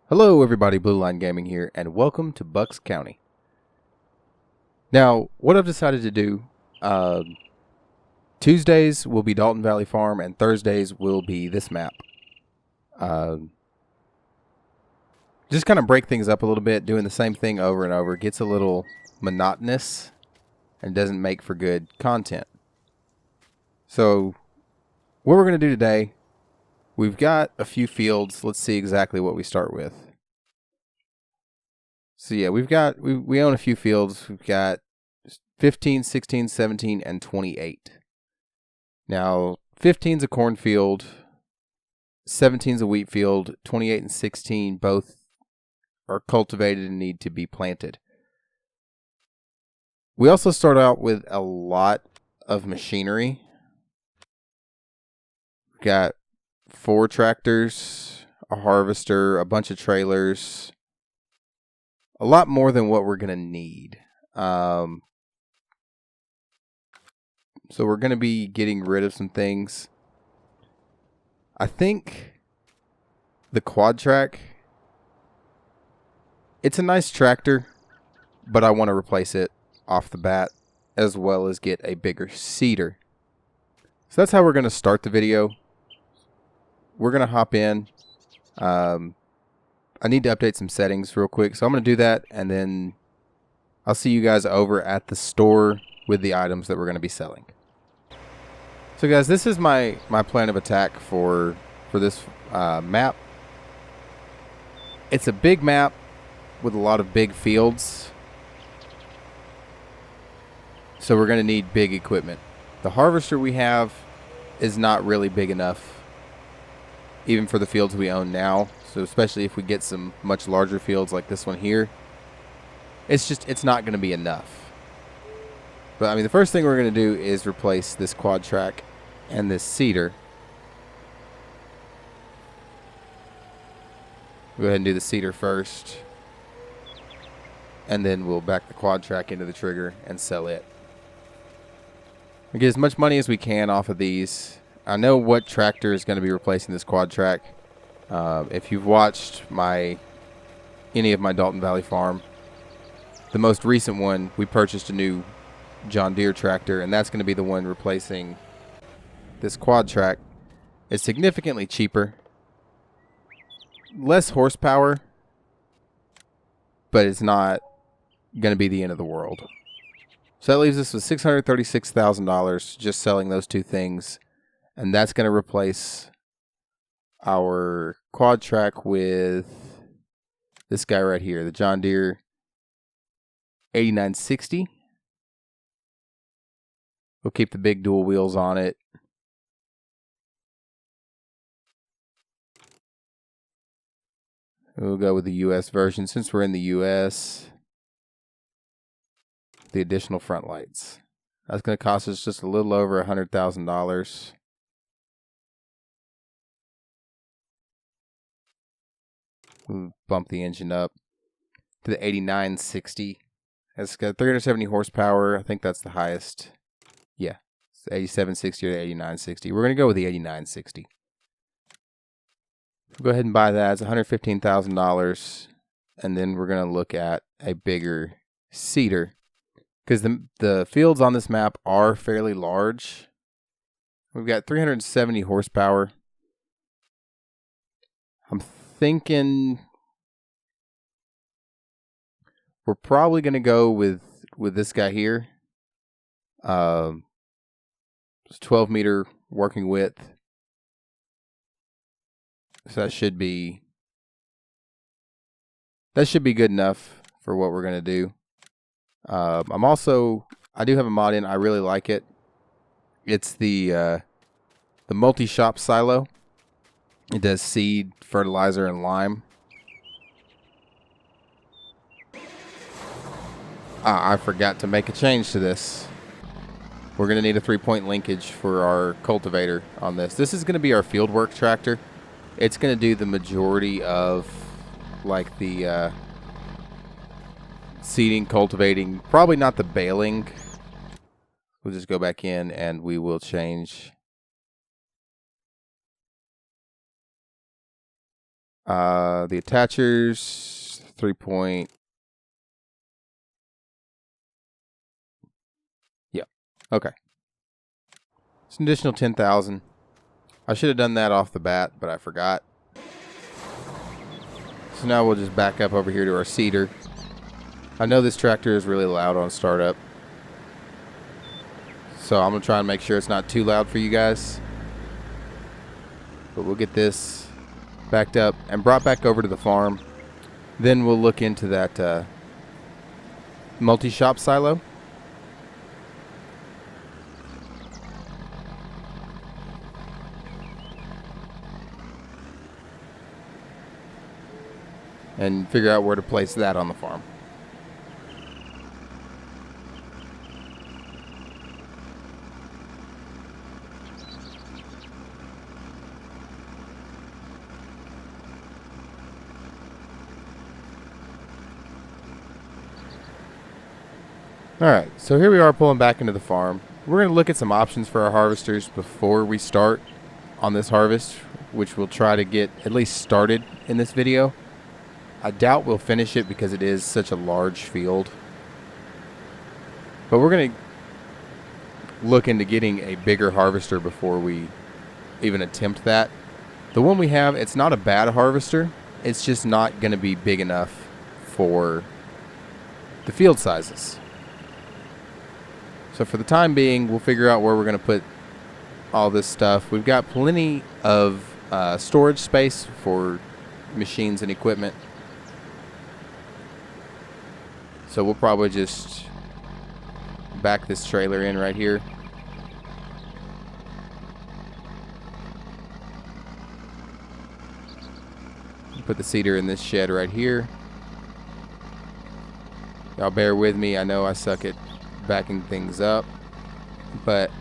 Hello everybody, Blue Line Gaming here, and welcome to Bucks County. Now, what I've decided to do, Tuesdays will be Dalton Valley Farm, and Thursdays will be this map. Just kind of break things up a little bit, doing the same thing over and over. Gets a little monotonous, and doesn't make for good content. So, what we're going to do today, we've got a few fields. Let's see exactly what we start with. So yeah, we own a few fields. We've got 15, 16, 17, and 28. Now, 15's a cornfield, 17's a wheat field, 28 and 16 both are cultivated and need to be planted. We also start out with a lot of machinery. We've got 4 tractors, a harvester, a bunch of trailers. A lot more than what we're going to need. So we're going to be getting rid of some things. I think the quad track, it's a nice tractor, but I want to replace it off the bat, as well as get a bigger seeder. So that's how we're going to start the video. We're going to hop in. I need to update some settings real quick, so I'm going to do that, and then I'll see you guys over at the store with the items that we're going to be selling. So guys, this is my plan of attack for this map. It's a big map with a lot of big fields, so we're going to need big equipment. The harvester we have is not really big enough, even for the fields we own now. So especially if we get some much larger fields like this one here, it's not going to be enough. But I mean, the first thing we're going to do is replace this quad track and this seeder. Go ahead and do the seeder first, and then we'll back the quad track into the trigger and sell it. We get as much money as we can off of these. I know what tractor is going to be replacing this quad track. If you've watched any of my Dalton Valley Farm, the most recent one, we purchased a new John Deere tractor, and that's going to be the one replacing this quad track. It's significantly cheaper, less horsepower, but it's not going to be the end of the world. So that leaves us with $636,000 just selling those two things, and that's going to replace our quad track with this guy right here, the John Deere 8960. We'll keep the big dual wheels on it. We'll go with the US version since we're in the US. The additional front lights. That's going to cost us just a little over $100,000. We'll bump the engine up to the 8960. It's got 370 horsepower. I think that's the highest. Yeah, it's 8760 or the 8960. We're going to go with the 8960. We'll go ahead and buy that. It's $115,000. And then we're going to look at a bigger seeder, because the fields on this map are fairly large. We've got 370 horsepower. I'm thinking we're probably going to go with this guy here. It's 12 meter working width. So that should be good enough for what we're going to do. I do have a mod in. I really like it. It's the multi-shop silo. It does seed, fertilizer, and lime. I forgot to make a change to this. We're going to need a 3-point linkage for our cultivator on this. This is going to be our fieldwork tractor. It's going to do the majority of like the seeding, cultivating, probably not the baling. We'll just go back in and we will change The attachers, 3 point. Yeah. Okay. It's an additional 10,000. I should have done that off the bat, but I forgot. So now we'll just back up over here to our seeder. I know this tractor is really loud on startup, so I'm going to try and make sure it's not too loud for you guys. But we'll get this backed up and brought back over to the farm. Then we'll look into that multi-shop silo. And figure out where to place that on the farm. Alright, so here we are pulling back into the farm. We're going to look at some options for our harvesters before we start on this harvest, which we'll try to get at least started in this video. I doubt we'll finish it because it is such a large field. But we're going to look into getting a bigger harvester before we even attempt that. The one we have, it's not a bad harvester. It's just not going to be big enough for the field sizes. So for the time being, we'll figure out where we're going to put all this stuff. We've got plenty of storage space for machines and equipment. So we'll probably just back this trailer in right here. Put the seeder in this shed right here. Y'all bear with me. I know I suck at backing things up, but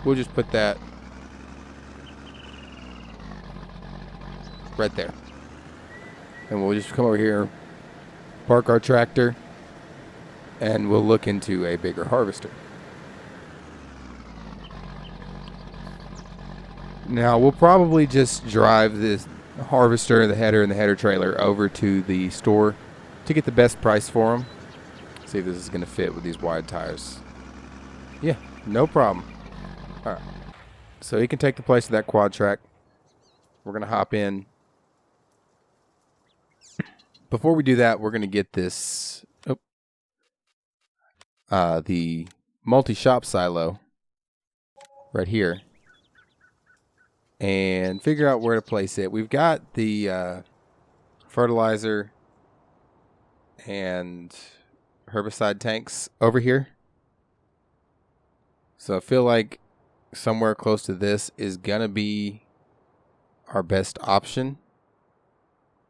we'll just put that right there. And we'll just come over here, park our tractor, and we'll look into a bigger harvester. Now we'll probably just drive this harvester, the header, and the header trailer over to the store to get the best price for them. See if this is going to fit with these wide tires. Yeah, no problem. All right. So he can take the place of that quad track. We're going to hop in. Before we do that, we're going to get this, the multi-shop silo right here and figure out where to place it. We've got the fertilizer and herbicide tanks over here. So I feel like somewhere close to this is gonna be our best option.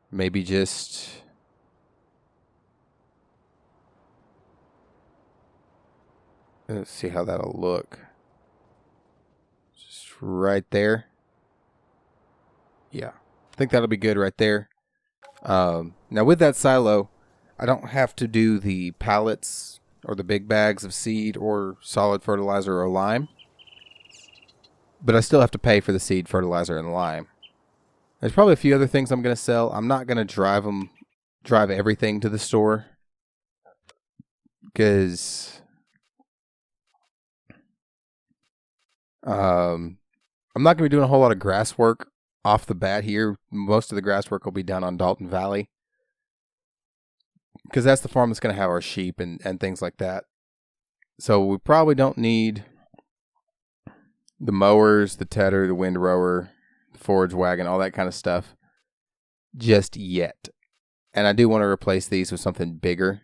Maybe just let's see how that'll look. Just right there. Yeah, I think that'll be good right there. Now with that silo, I don't have to do the pallets or the big bags of seed or solid fertilizer or lime. But I still have to pay for the seed, fertilizer, and lime. There's probably a few other things I'm going to sell. I'm not going to drive everything to the store. Because I'm not going to be doing a whole lot of grass work off the bat here. Most of the grass work will be done on Dalton Valley. Because that's the farm that's going to have our sheep and things like that. So we probably don't need the mowers, the tedder, the windrower, the forage wagon, all that kind of stuff just yet. And I do want to replace these with something bigger.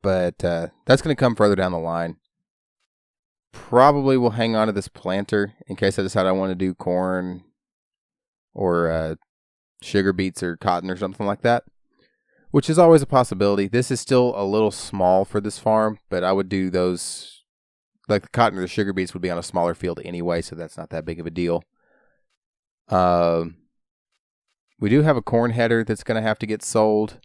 But that's going to come further down the line. Probably will hang on to this planter in case I decide I want to do corn or sugar beets or cotton or something like that, which is always a possibility. This is still a little small for this farm, but I would do those, like the cotton or the sugar beets would be on a smaller field anyway, so that's not that big of a deal. We do have a corn header that's going to have to get sold.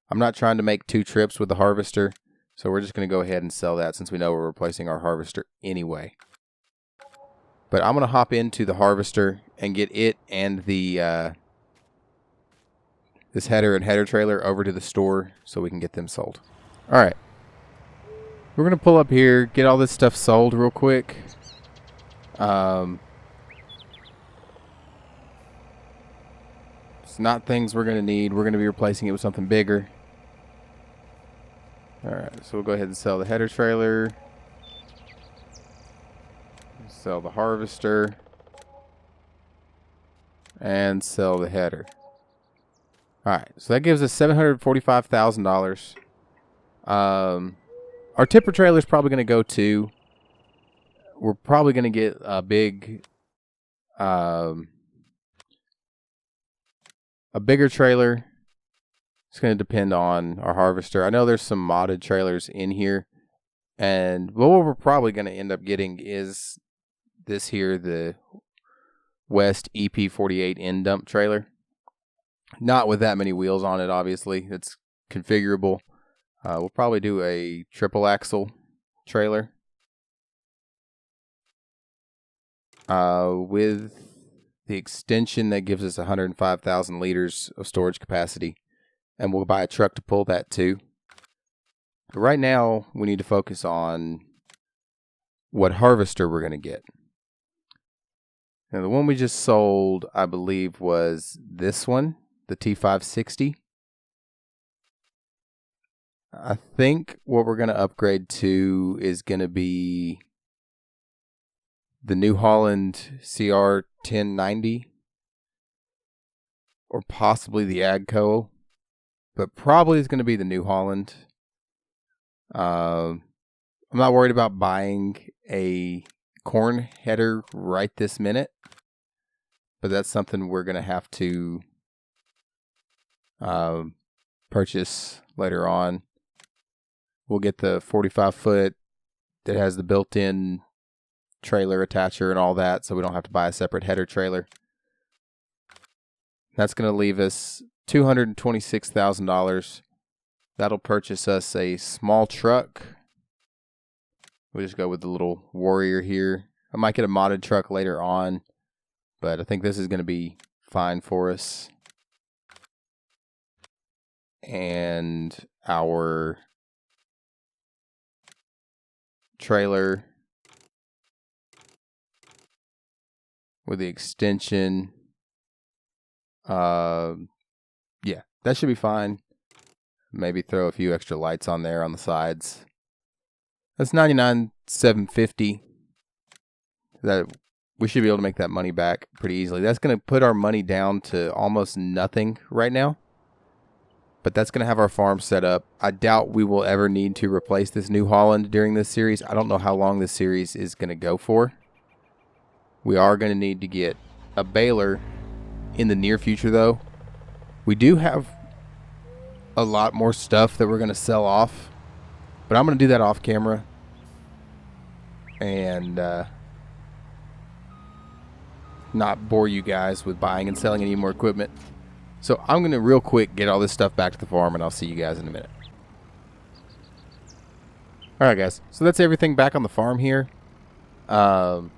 I'm not trying to make 2 trips with the harvester, so we're just going to go ahead and sell that since we know we're replacing our harvester anyway. But I'm going to hop into the harvester and get it and the this header and header trailer over to the store so we can get them sold. All right. We're going to pull up here, get all this stuff sold real quick. It's not things we're going to need. We're going to be replacing it with something bigger. All right, so we'll go ahead and sell the header trailer. Sell the harvester. And sell the header. All right, so that gives us $745,000. Our tipper trailer is probably going to go too. We're probably going to get a bigger trailer. It's going to depend on our harvester. I know there's some modded trailers in here, and what we're probably going to end up getting is this here, the West EP48 end dump trailer. Not with that many wheels on it, obviously. It's configurable. We'll probably do a triple axle trailer. With the extension that gives us 105,000 liters of storage capacity. And we'll buy a truck to pull that too. But right now, we need to focus on what harvester we're going to get. Now, the one we just sold, I believe, was this one, the T560. I think what we're going to upgrade to is going to be the New Holland CR1090 or possibly the AGCO, but probably it's going to be the New Holland. I'm not worried about buying a corn header right this minute, but that's something we're going to have to purchase later on. We'll get the 45-foot that has the built-in trailer attacher and all that, so we don't have to buy a separate header trailer. That's going to leave us $226,000. That'll purchase us a small truck. We'll just go with the little Warrior here. I might get a modded truck later on, but I think this is going to be fine for us. And our trailer with the extension, yeah, that should be fine. Maybe throw a few extra lights on there on the sides. That's $99,750. That we should be able to make that money back pretty easily. That's going to put our money down to almost nothing right now. But that's going to have our farm set up. I doubt we will ever need to replace this New Holland during this series. I don't know how long this series is going to go for. We are going to need to get a baler in the near future, though. We do have a lot more stuff that we're going to sell off, but I'm going to do that off camera and not bore you guys with buying and selling any more equipment. So I'm going to real quick get all this stuff back to the farm, and I'll see you guys in a minute. Alright guys, so that's everything back on the farm here. Got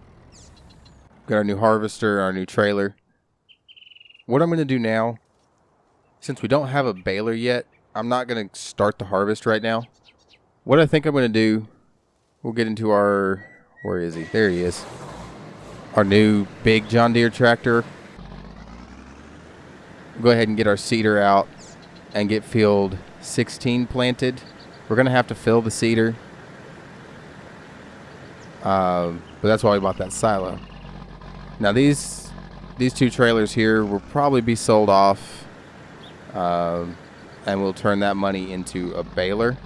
our new harvester, our new trailer. What I'm going to do now, since we don't have a baler yet, I'm not going to start the harvest right now. What I think I'm going to do, we'll get into our, where is he? There he is. Our new big John Deere tractor. We'll go ahead and get our seeder out and get field 16 planted. We're going to have to fill the seeder. But that's why we bought that silo. Now these two trailers here will probably be sold off. And we'll turn that money into a baler.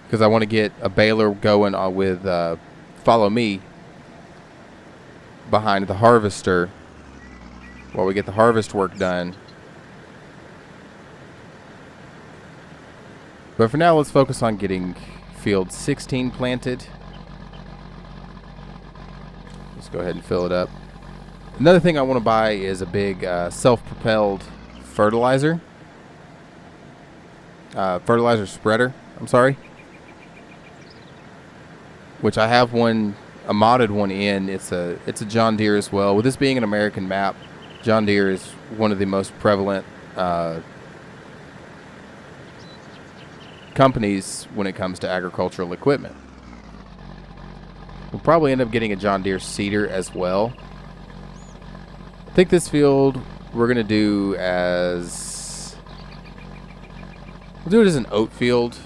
Because I want to get a baler going with Follow Me behind the harvester while we get the harvest work done. But for now, let's focus on getting field 16 planted. Let's go ahead and fill it up. Another thing I want to buy is a big self-propelled fertilizer. Fertilizer spreader, I'm sorry. Which I have one a modded one in. It's a John Deere as well. With this being an American map, John Deere is one of the most prevalent companies when it comes to agricultural equipment. We'll probably end up getting a John Deere seeder as well. I think this field we're going to do as... We'll do it as an oat field.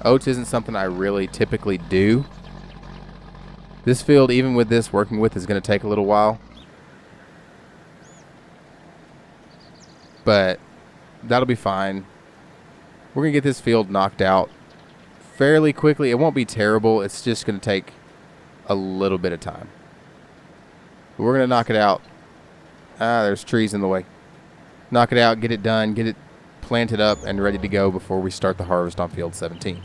Oats isn't something I really typically do. This field, even with this working with, is going to take a little while. But that'll be fine. We're going to get this field knocked out fairly quickly. It won't be terrible. It's just going to take a little bit of time. But we're going to knock it out. There's trees in the way. Knock it out, get it done, get it planted up and ready to go before we start the harvest on field 17.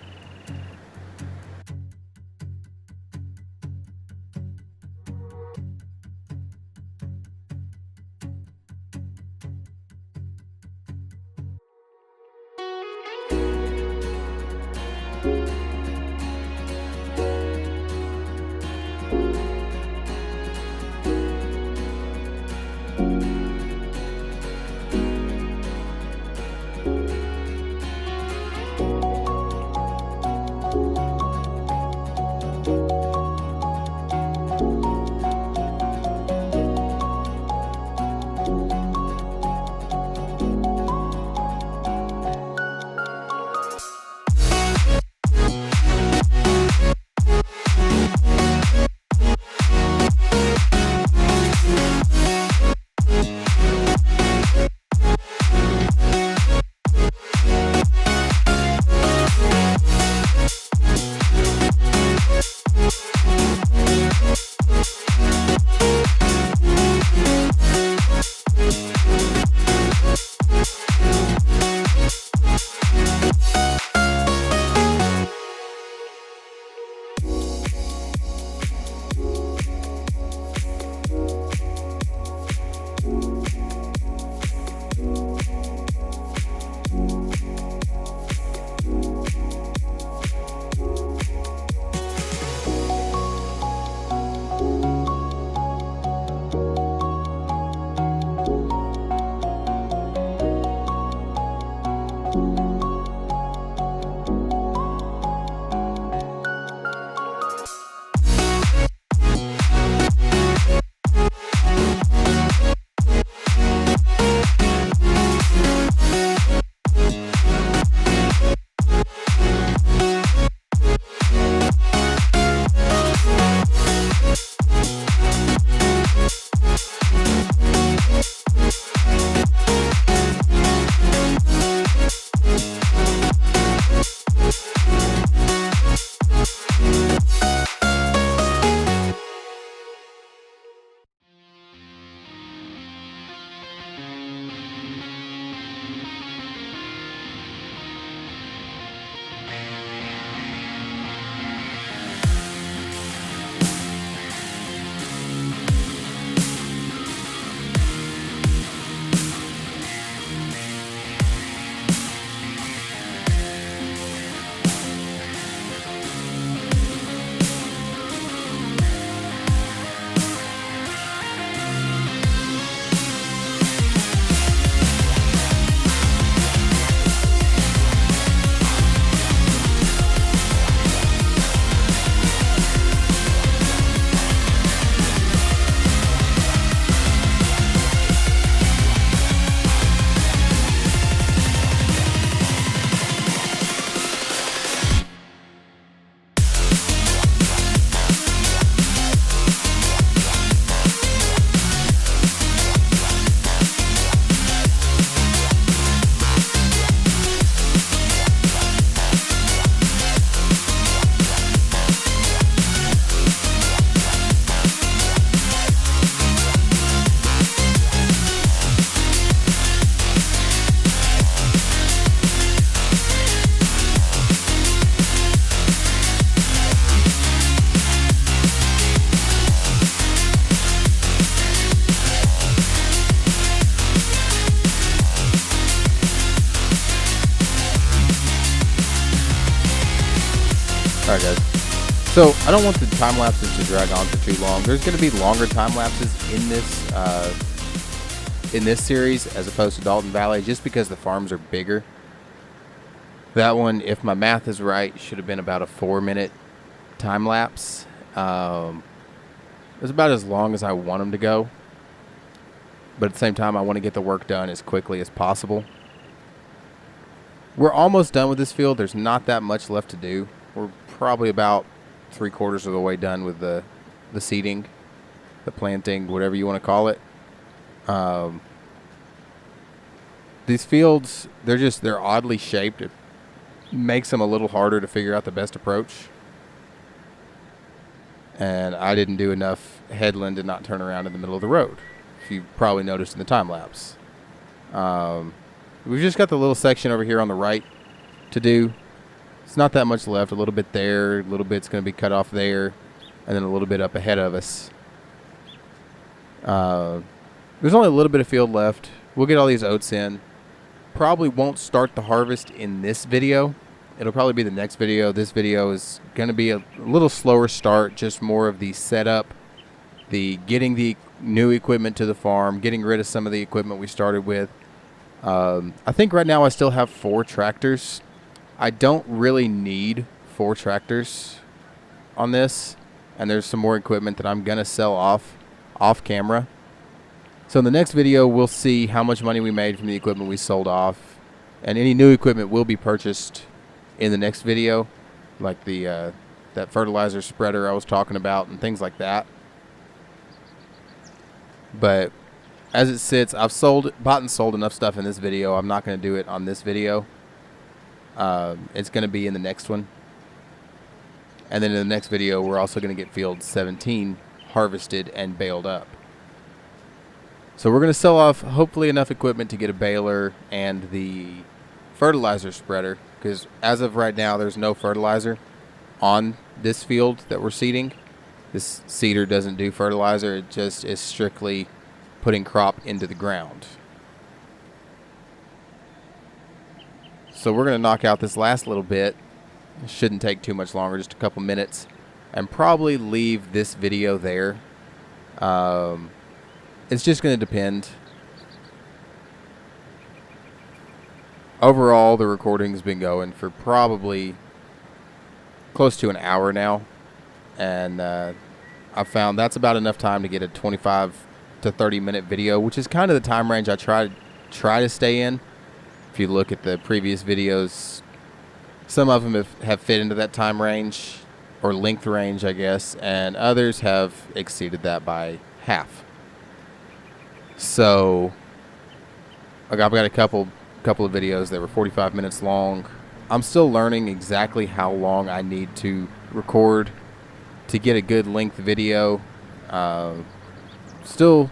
So I don't want the time lapses to drag on for too long. There's going to be longer time lapses in this series as opposed to Dalton Valley, just because the farms are bigger. That one, if my math is right, should have been about a 4-minute time lapse. It's about as long as I want them to go, but at the same time, I want to get the work done as quickly as possible. We're almost done with this field. There's not that much left to do. We're probably about 3/4 of the way done with the seeding, the planting, whatever you want to call it. These fields, they're oddly shaped. It makes them a little harder to figure out the best approach. And I didn't do enough headland to not turn around in the middle of the road, if you probably noticed in the time lapse. We've just got the little section over here on the right to do. It's not that much left. A little bit there, a little bit's going to be cut off there, and then a little bit up ahead of us. There's only a little bit of field left. We'll get all these oats in. Probably won't start the harvest in this video. It'll probably be the next video. This video is going to be a little slower start, just more of the setup, the getting the new equipment to the farm, getting rid of some of the equipment we started with. I think right now I still have 4 tractors. I don't really need 4 tractors on this, and there's some more equipment that I'm going to sell off camera. So in the next video, we'll see how much money we made from the equipment we sold off, and any new equipment will be purchased in the next video, like the that fertilizer spreader I was talking about and things like that. But as it sits, I've bought and sold enough stuff in this video. I'm not going to do it on this video. It's going to be in the next one. And then in the next video, we're also going to get field 17 harvested and baled up. So we're going to sell off hopefully enough equipment to get a baler and the fertilizer spreader, because as of right now, there's no fertilizer on this field that we're seeding. This seeder doesn't do fertilizer. It just is strictly putting crop into the ground. So we're going to knock out this last little bit. It shouldn't take too much longer, just a couple minutes, and probably leave this video there. It's just going to depend. Overall, the recording's been going for probably close to an hour now, and I found that's about enough time to get a 25 to 30-minute video, which is kind of the time range I try to stay in. If you look at the previous videos, some of them have fit into that time range, or length range, I guess, and others have exceeded that by half. So I've got a couple of videos that were 45 minutes long. I'm still learning exactly how long I need to record to get a good length video. Still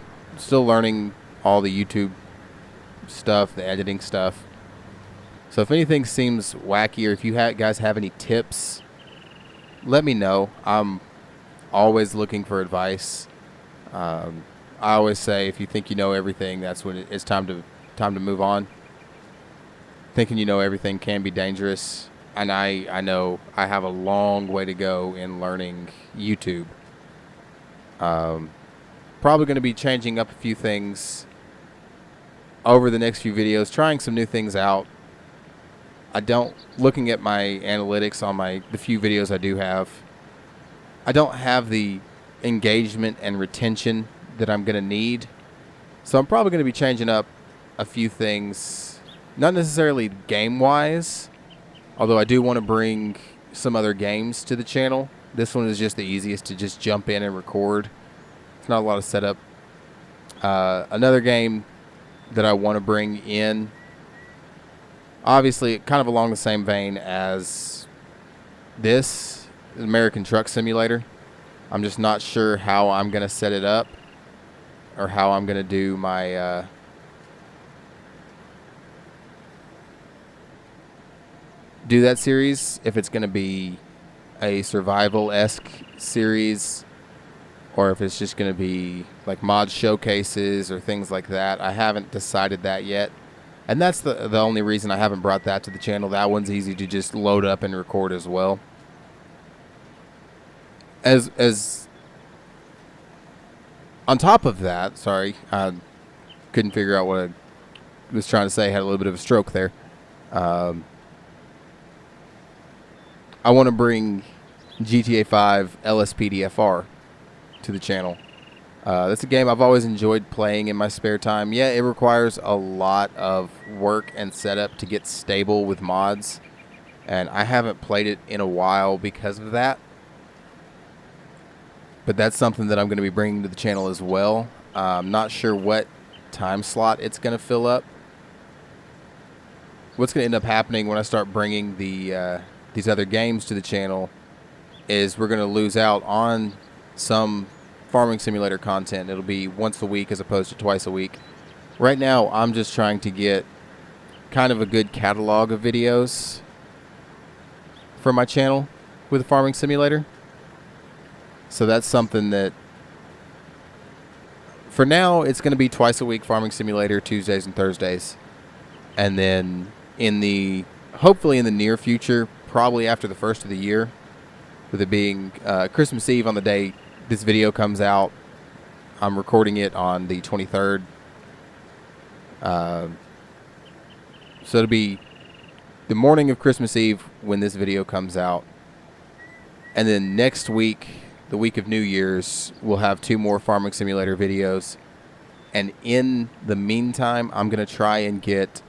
learning all the YouTube stuff, the editing stuff. So if anything seems wacky, or if you guys have any tips, let me know. I'm always looking for advice. I always say, if you think you know everything, that's when it's time to move on. Thinking you know everything can be dangerous, and I know I have a long way to go in learning YouTube. Probably going to be changing up a few things over the next few videos, trying some new things out. Looking at my analytics on the few videos I do have, I don't have the engagement and retention that I'm going to need. So I'm probably going to be changing up a few things, not necessarily game-wise, although I do want to bring some other games to the channel. This one is just the easiest to just jump in and record. It's not a lot of setup. Another game that I want to bring in, obviously kind of along the same vein as this, American Truck Simulator. I'm just not sure how I'm going to set it up, or how I'm going to do my do that series, if it's going to be a survival-esque series, or if it's just going to be like mod showcases or things like that. I haven't decided that yet, and that's the only reason I haven't brought that to the channel. That one's easy to just load up and record as well. As on top of that, sorry, I couldn't figure out what I was trying to say. Had a little bit of a stroke there. I want to bring GTA 5 LSPDFR to the channel. That's a game I've always enjoyed playing in my spare time. Yeah, it requires a lot of work and setup to get stable with mods, and I haven't played it in a while because of that. But that's something that I'm going to be bringing to the channel as well. I'm not sure what time slot it's going to fill up. What's going to end up happening when I start bringing these other games to the channel is we're going to lose out on some farming simulator content. It'll be once a week as opposed to twice a week. Right now, I'm just trying to get kind of a good catalog of videos for my channel with a farming simulator. So that's something that, for now, it's going to be twice a week farming simulator, Tuesdays and Thursdays. And then hopefully in the near future, probably after the first of the year, with it being Christmas Eve on the day this video comes out. I'm recording it on the 23rd. So it'll be the morning of Christmas Eve when this video comes out. And then next week, the week of New Year's, we'll have 2 more Farming Simulator videos. And in the meantime, I'm going to try and get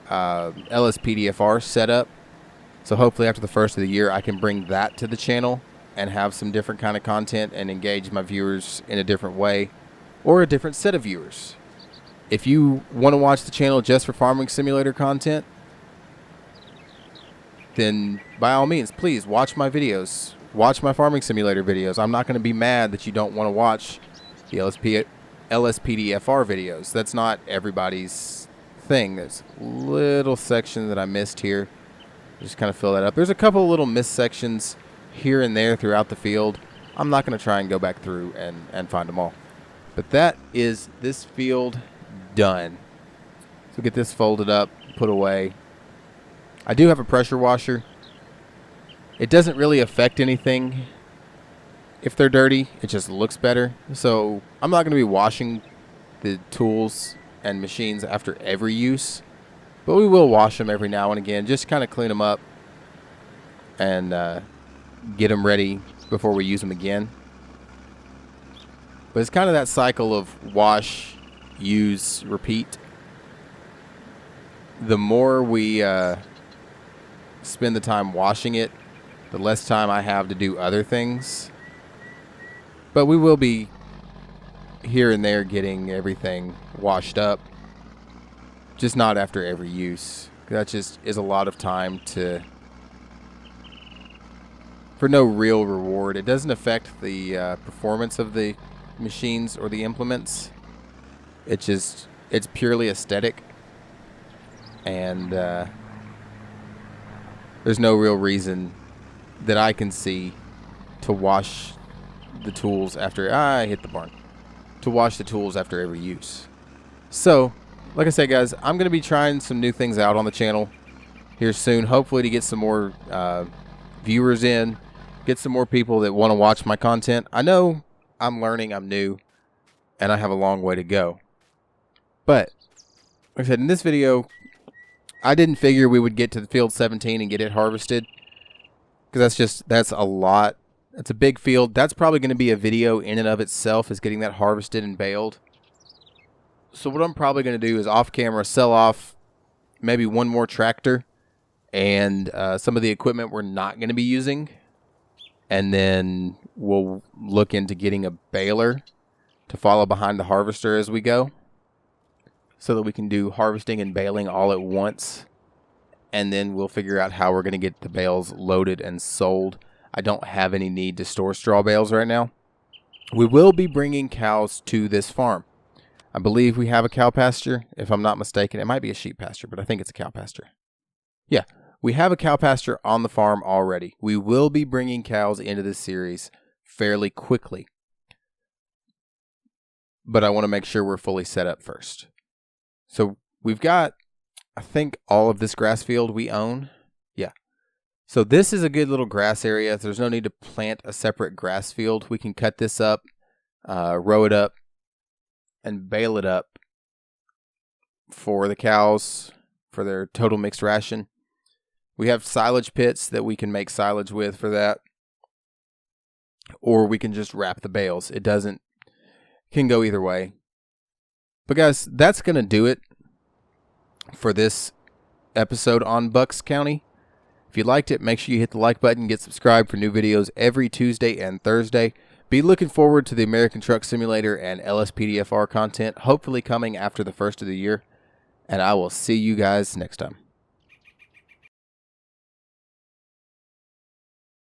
LSPDFR set up. So hopefully after the first of the year, I can bring that to the channel and have some different kind of content and engage my viewers in a different way, or a different set of viewers. If you want to watch the channel just for Farming Simulator content, then by all means, please watch my videos. Watch my Farming Simulator videos. I'm not going to be mad that you don't want to watch the LSPDFR videos. That's not everybody's thing. There's a little section that I missed here. Just kind of fill that up. There's a couple of little missed sections here and there throughout the field. I'm not going to try and go back through and find them all. But that is this field done. So get this folded up, put away. I do have a pressure washer. It doesn't really affect anything if they're dirty. It just looks better. So I'm not going to be washing the tools and machines after every use, but we will wash them every now and again, just kind of clean them up and get them ready before we use them again. But it's kind of that cycle of wash, use, repeat. The more we spend the time washing it, the less time I have to do other things. But we will be here and there getting everything washed up, just not after every use. That just is a lot of time for no real reward. It doesn't affect the performance of the machines or the implements. It's purely aesthetic, and there's no real reason that I can see to wash the tools after I hit the barn. To wash the tools after every use. So, like I said, guys, I'm going to be trying some new things out on the channel here soon. Hopefully to get some more viewers in, get some more people that want to watch my content. I know I'm learning, I'm new, and I have a long way to go. But, like I said, in this video, I didn't figure we would get to the field 17 and get it harvested, because that's a lot. That's a big field. That's probably going to be a video in and of itself, is getting that harvested and baled. So what I'm probably going to do is off camera sell off maybe one more tractor and some of the equipment we're not going to be using. And then we'll look into getting a baler to follow behind the harvester as we go, so that we can do harvesting and baling all at once. And then we'll figure out how we're going to get the bales loaded and sold. I don't have any need to store straw bales right now. We will be bringing cows to this farm. I believe we have a cow pasture, if I'm not mistaken. It might be a sheep pasture, but I think it's a cow pasture. Yeah, we have a cow pasture on the farm already. We will be bringing cows into this series fairly quickly, but I want to make sure we're fully set up first. So we've got, I think, all of this grass field we own. Yeah. So this is a good little grass area. There's no need to plant a separate grass field. We can cut this up, row it up, and bale it up for the cows for their total mixed ration. We have silage pits that we can make silage with for that. Or we can just wrap the bales. Can go either way. But guys, that's going to do it for this episode on Bucks County. If you liked it, make sure you hit the like button, get subscribed for new videos every Tuesday and Thursday. Be looking forward to the American Truck Simulator and LSPDFR content, hopefully coming after the first of the year. And I will see you guys next time.